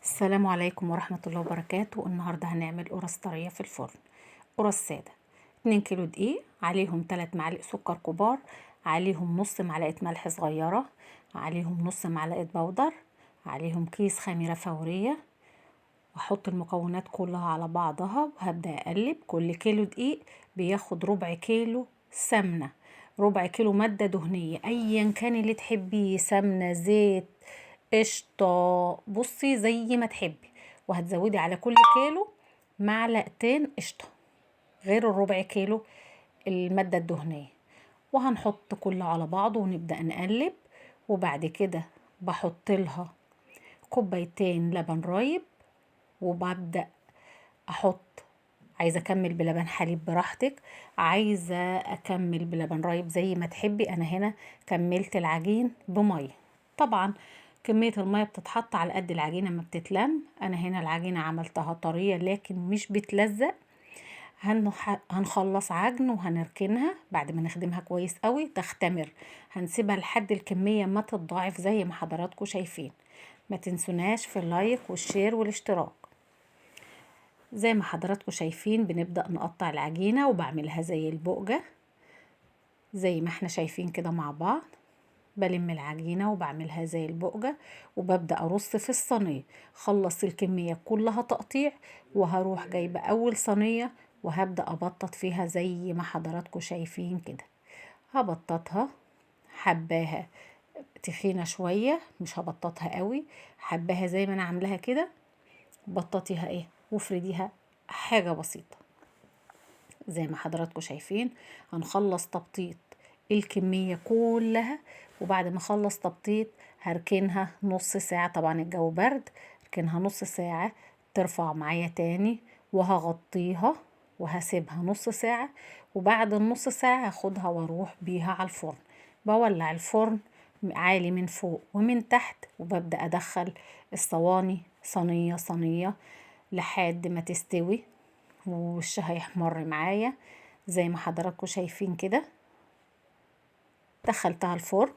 السلام عليكم ورحمة الله وبركاته. النهاردة هنعمل قرص طرية في الفرن. قرص سادة. 2 كيلو دقيق، عليهم 3 معالق سكر كبار، عليهم نص معلقة ملح صغيرة، عليهم نص معلقة بودر، عليهم كيس خميرة فورية. واحط المكونات كلها على بعضها وهبدأ اقلب. كل كيلو دقيق بياخد ربع كيلو سمنة، ربع كيلو مادة دهنية ايا كان اللي تحبيه، سمنة، زيت، قشطة، بصي زي ما تحبي. وهتزودي على كل كيلو معلقتين قشطة غير الربع كيلو المادة الدهنية. وهنحط كله على بعضه ونبدأ نقلب. وبعد كده بحط لها كوبايتين لبن رايب، وببدأ احط، عايزه اكمل بلبن حليب براحتك، عايزه اكمل بلبن رايب زي ما تحبي. انا هنا كملت العجين بميه. طبعا كميه الميه بتتحط على قد العجينه ما بتتلم. انا هنا العجينه عملتها طريه لكن مش بتلزق. هنخلص عجن وهنركنها بعد ما نخدمها كويس قوي تختمر. هنسيبها لحد الكميه ما تتضاعف زي ما حضراتكم شايفين. ما تنسوناش في اللايك والشير والاشتراك. زي ما حضراتكم شايفين بنبدأ نقطع العجينة وبعملها زي البقجة زي ما احنا شايفين كده مع بعض. بلم العجينة وبعملها زي البقجة وببدأ أرص في الصينية. خلص الكمية كلها تقطيع وهروح جايبة أول صينية وهبدأ أبطط فيها زي ما حضراتكم شايفين كده. هبططها حباها تخينة شوية، مش هبططها قوي، حباها زي ما أنا عاملاها كده. بططيها ايه وافرديها حاجة بسيطة زي ما حضراتكم شايفين. هنخلص تبطيط الكمية كلها، وبعد ما اخلص تبطيط هركنها نص ساعة. طبعا الجو برد، هركنها نص ساعة ترفع معايا تاني، وهغطيها وهسيبها نص ساعة. وبعد النص ساعة هاخدها واروح بيها على الفرن. بولع الفرن عالي من فوق ومن تحت، وببدأ ادخل الصواني صينية صينية لحد ما تستوي ووشها يحمر معايا زي ما حضراتكم شايفين كده. دخلتها الفرن.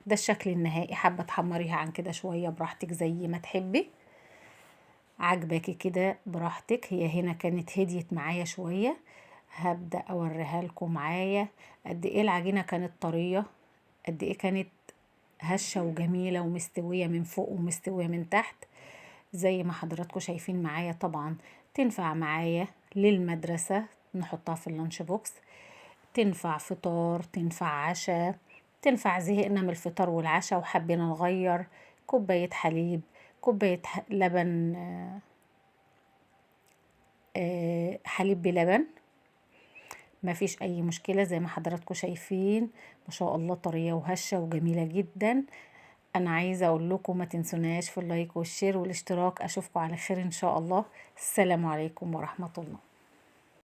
ده الشكل النهائي. حابة تحمريها عن كده شوية براحتك زي ما تحبي، عجباكي كده براحتك. هي هنا كانت هديت معايا شوية. هبدأ اوريها لكم معايا قد ايه العجينة كانت طرية، قد ايه كانت هشة وجميلة ومستوية من فوق ومستوية من تحت زي ما حضراتكم شايفين معايا. طبعا تنفع معايا للمدرسة، نحطها في اللانش بوكس، تنفع فطار، تنفع عشاء، تنفع زهقنا من الفطار والعشاء وحبينا نغير. كوباية حليب، كوباية لبن، حليب بلبن، مفيش اي مشكلة. زي ما حضراتكم شايفين ما شاء الله طرية وهشة وجميلة جدا. انا عايزة اقول لكم ما تنسوناش في اللايك والشير والاشتراك. اشوفكم على خير ان شاء الله. السلام عليكم ورحمة الله.